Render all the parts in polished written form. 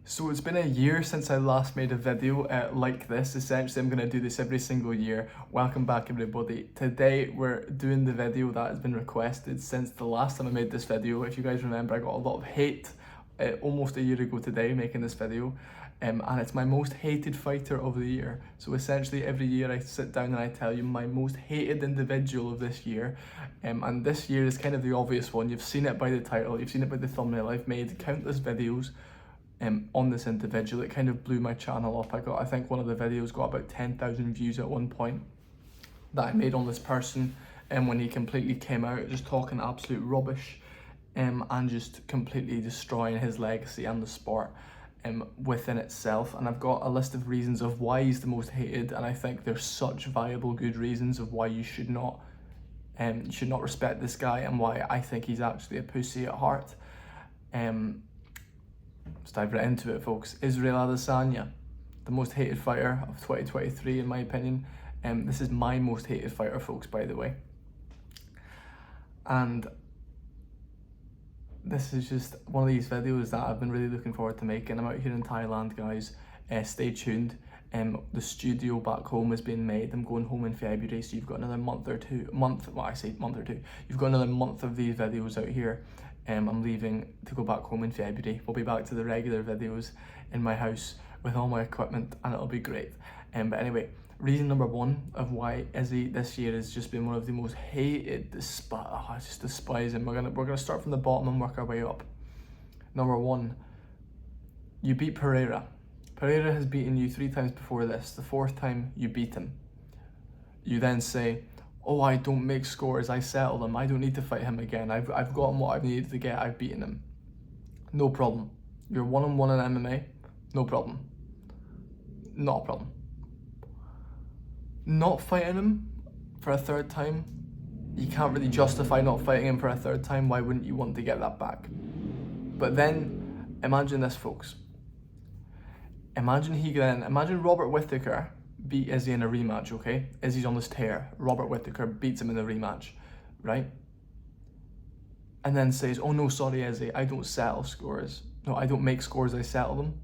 So it's been a year since I last made a video like this. Essentially, I'm going to do this every single year. Welcome back, everybody. Today, we're doing the video that has been requested since the last time I made this video. If you guys remember, I got a lot of hate almost a year ago today making this video. And it's my most hated fighter of the year. So essentially, every year I sit down and I tell you my most hated individual of this year. And this year is kind of the obvious one. You've seen it by the title, you've seen it by the thumbnail. I've made countless videos on this individual. It kind of blew my channel up. I think one of the videos got about 10,000 views at one point that I made on this person, and when he completely came out just talking absolute rubbish and just completely destroying his legacy and the sport within itself. And I've got a list of reasons of why he's the most hated, and I think there's such viable good reasons of why you should not respect this guy, and why I think he's actually a pussy at heart. Let's dive right into it, folks. Israel Adesanya, the most hated fighter of 2023 in my opinion. This is my most hated fighter, folks, by the way. And this is just one of these videos that I've been really looking forward to making. I'm out here in Thailand, guys. Stay tuned. The studio back home is being made. I'm going home in February, so you've got another month or two. You've got another month of these videos out here. I'm leaving to go back home in February. We'll be back to the regular videos in my house with all my equipment, and it'll be great. But anyway, reason number one of why Izzy this year has just been one of the most hated. I just despise him. We're gonna start from the bottom and work our way up. Number one, you beat Pereira. Pereira has beaten you 3 times before this. The 4th time you beat him. You then say, oh, I don't make scores, I settle them, I don't need to fight him again, I've gotten what I've needed to get, I've beaten him. No problem. You're 1-on-1 in MMA, no problem. Not a problem. Not fighting him for a 3rd time, you can't really justify not fighting him for a 3rd time. Why wouldn't you want to get that back? But then, imagine this, folks. Imagine Robert Whittaker beat Izzy in a rematch, okay? Izzy's on this tear. Robert Whittaker beats him in the rematch, right? And then says, oh no, sorry Izzy, I don't settle scores. No, I don't make scores, I settle them.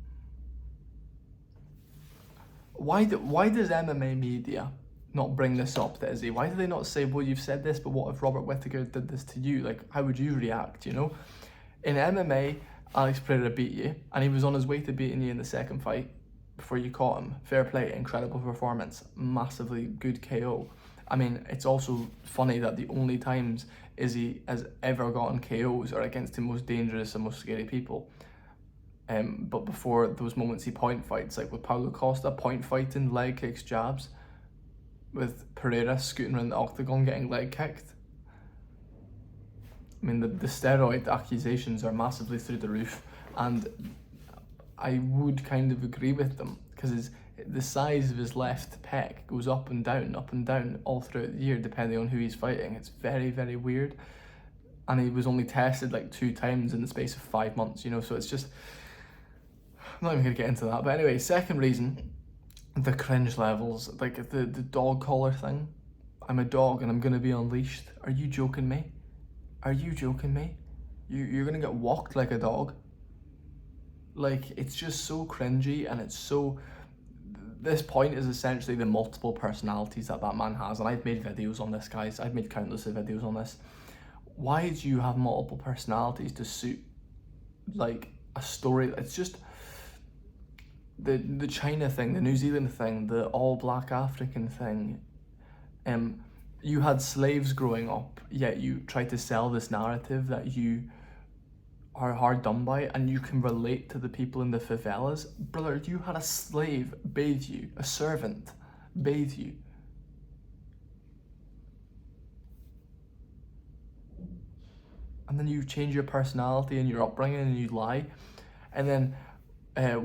Why does MMA media not bring this up to Izzy? Why do they not say, well, you've said this, but what if Robert Whittaker did this to you? Like, how would you react, you know? In MMA, Alex Pereira beat you, and he was on his way to beating you in the 2nd fight before you caught him. Fair play, incredible performance, massively good KO. I mean, it's also funny that the only times Izzy has ever gotten KOs are against the most dangerous and most scary people. But before those moments, he point fights, like with Paulo Costa, point fighting, leg kicks, jabs. With Pereira scooting around the octagon, getting leg kicked. I mean, the steroid accusations are massively through the roof, and I would kind of agree with them, because the size of his left pec goes up and down all throughout the year, depending on who he's fighting. It's very, very weird. And he was only tested like 2 times in the space of 5 months, you know, so it's just, I'm not even gonna get into that. But anyway, second reason, the cringe levels, like the dog collar thing. I'm a dog and I'm gonna be unleashed. Are you joking me? Are you joking me? You're gonna get walked like a dog. Like, it's just so cringy, and it's so... This point is essentially the multiple personalities that man has, and I've made videos on this, guys. I've made countless of videos on this. Why do you have multiple personalities to suit, like, a story? It's just... The China thing, the New Zealand thing, the all-black African thing. You had slaves growing up, yet you try to sell this narrative that you are hard done by and you can relate to the people in the favelas. Brother, you had a slave bathe you, a servant bathe you. And then you change your personality and your upbringing and you lie. And then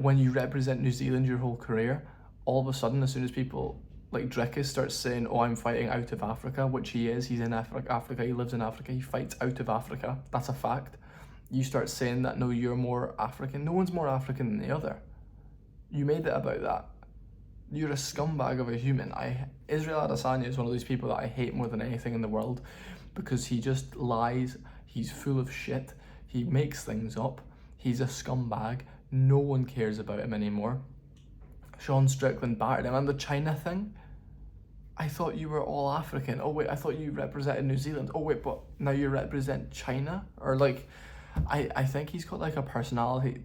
when you represent New Zealand your whole career, all of a sudden, as soon as people like Drickus starts saying, oh, I'm fighting out of Africa, which he is, he's in Africa, he lives in Africa, he fights out of Africa, that's a fact. You start saying that, no, you're more African. No one's more African than the other. You made it about that. You're a scumbag of a human. Israel Adesanya is one of those people that I hate more than anything in the world, because he just lies, he's full of shit, he makes things up, he's a scumbag, No one cares about him anymore. Sean Strickland battered him. And the China thing, I thought you were all African. Oh wait, I thought you represented New Zealand. Oh wait, but now you represent China? Or like, I think he's got like a personality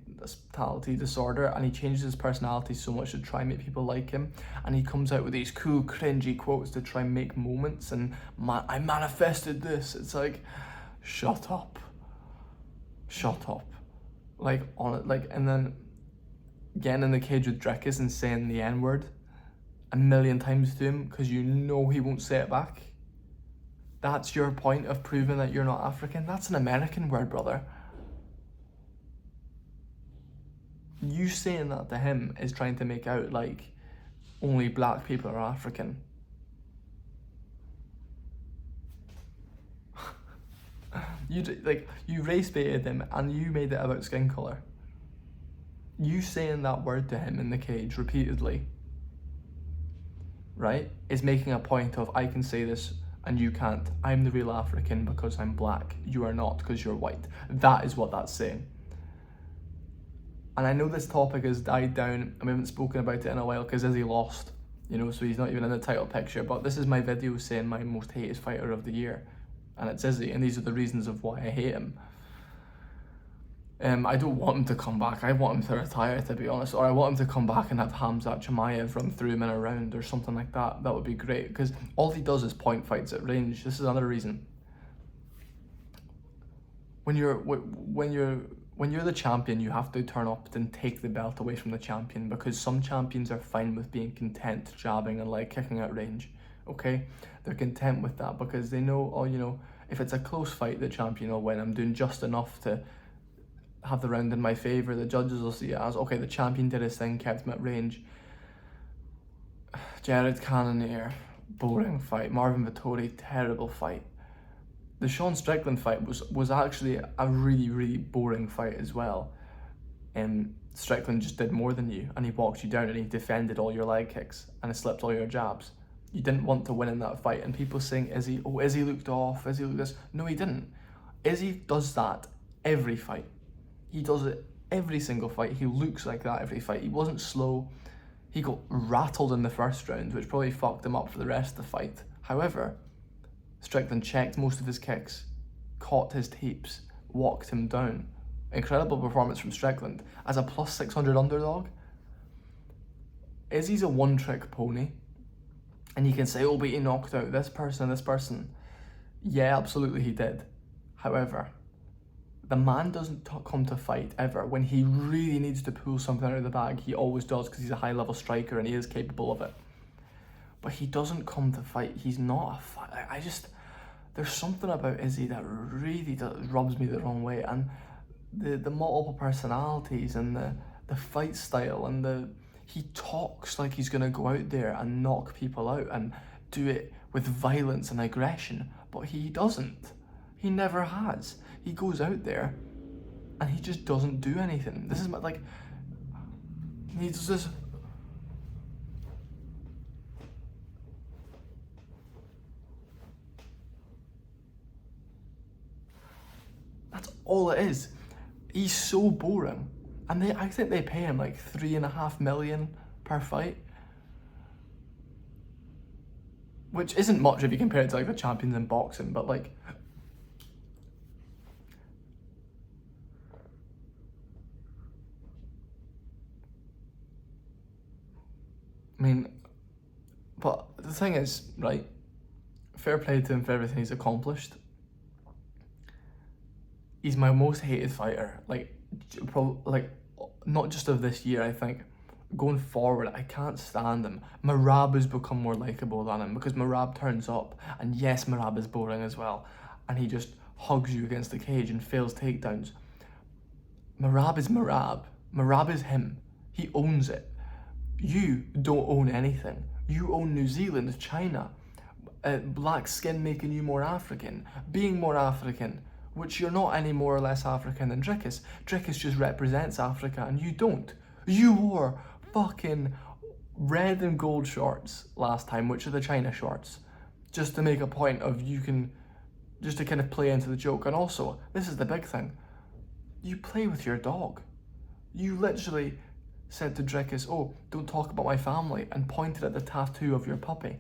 disorder, and he changes his personality so much to try and make people like him, and he comes out with these cool cringy quotes to try and make moments, and I manifested this. It's like, shut up. Like on it, like, and then getting in the cage with Drickus and saying the N-word a million times to him because you know he won't say it back. That's your point of proving that you're not African? That's an American word, brother. You saying that to him is trying to make out like only black people are African. You race baited him and you made it about skin color. You saying that word to him in the cage repeatedly, right, is making a point of, I can say this and you can't. I'm the real African because I'm black. You are not because you're white. That is what that's saying. And I know this topic has died down and we haven't spoken about it in a while because Izzy lost, you know, so he's not even in the title picture. But this is my video saying my most hated fighter of the year, and it's Izzy, and these are the reasons of why I hate him. I don't want him to come back. I want him to retire, to be honest, or I want him to come back and have Hamzat Chimaev run through him in a round or something like that. That would be great, because all he does is point fights at range. This is another reason. When you're the champion, you have to turn up and take the belt away from the champion, because some champions are fine with being content jabbing and like kicking at range. Okay, they're content with that because they know, oh, you know, if it's a close fight, the champion will win. I'm doing just enough to have the round in my favour. The judges will see it as, okay, the champion did his thing, kept him at range. Jared Cannonier, boring fight. Marvin Vettori, terrible fight. The Sean Strickland fight was actually a really, really boring fight as well. Strickland just did more than you, and he walked you down and he defended all your leg kicks and he slipped all your jabs. You didn't want to win in that fight, and people saying Izzy looked off, Izzy looked this. No, he didn't. Izzy does that every fight. He does it every single fight. He looks like that every fight. He wasn't slow. He got rattled in the first round, which probably fucked him up for the rest of the fight. However, Strickland checked most of his kicks, caught his tapes, walked him down. Incredible performance from Strickland. As a plus 600 underdog, Izzy's a one-trick pony. And you can say, oh, but he knocked out this person and this person. Yeah, absolutely he did. However, the man doesn't come to fight ever. When he really needs to pull something out of the bag, he always does, because he's a high-level striker and he is capable of it. But he doesn't come to fight. He's not a fight. There's something about Izzy that really rubs me the wrong way. And the multiple personalities and the fight style and he talks like he's going to go out there and knock people out and do it with violence and aggression, but he doesn't. He never has. He goes out there and he just doesn't do anything. This is like, he does this. That's all it is. He's so boring. And I think they pay him like $3.5 million per fight, which isn't much if you compare it to like the champions in boxing, but like, I mean, but the thing is, right, fair play to him for everything he's accomplished. He's my most hated fighter, like not just of this year. I think going forward, I can't stand him. Merab has become more likable than him because Merab turns up, and yes, Merab is boring as well, and he just hugs you against the cage and fails takedowns. Merab is Merab. Merab is him. He owns it. You don't own anything. You own New Zealand, China, black skin making you more African, being more African, which you're not any more or less African than Drickus. Drickus just represents Africa and you don't. You wore fucking red and gold shorts last time, which are the China shorts, just to make a point of just to kind of play into the joke. And also, this is the big thing, you play with your dog. You literally said to Drickus, oh, don't talk about my family, and pointed at the tattoo of your puppy.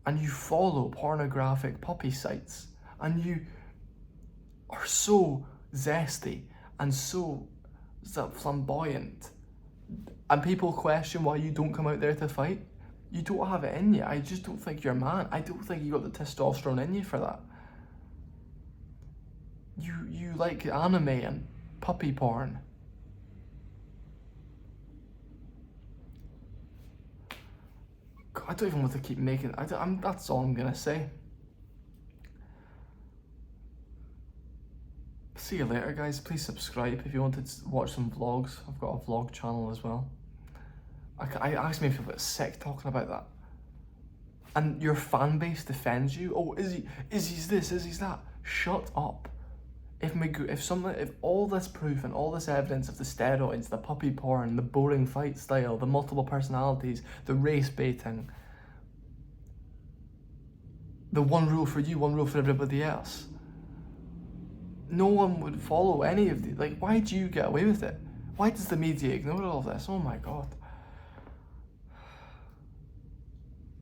And you follow pornographic puppy sites, and you are so zesty and so flamboyant, and people question why you don't come out there to fight. You don't have it in you. I just don't think you're a man. I don't think you got the testosterone in you for that. You like anime and puppy porn. God, I don't even want to keep making. That's all I'm gonna say. See you later, guys. Please subscribe if you want to watch some vlogs. I've got a vlog channel as well. I asked me if you get sick talking about that. And your fan base defends you. Oh, Izzy's this, Izzy's that. Shut up. If all this proof and all this evidence of the steroids, the puppy porn, the boring fight style, the multiple personalities, the race baiting, the one rule for you, one rule for everybody else, no one would follow any of these. Like, why do you get away with it? Why does the media ignore all of this? Oh my God.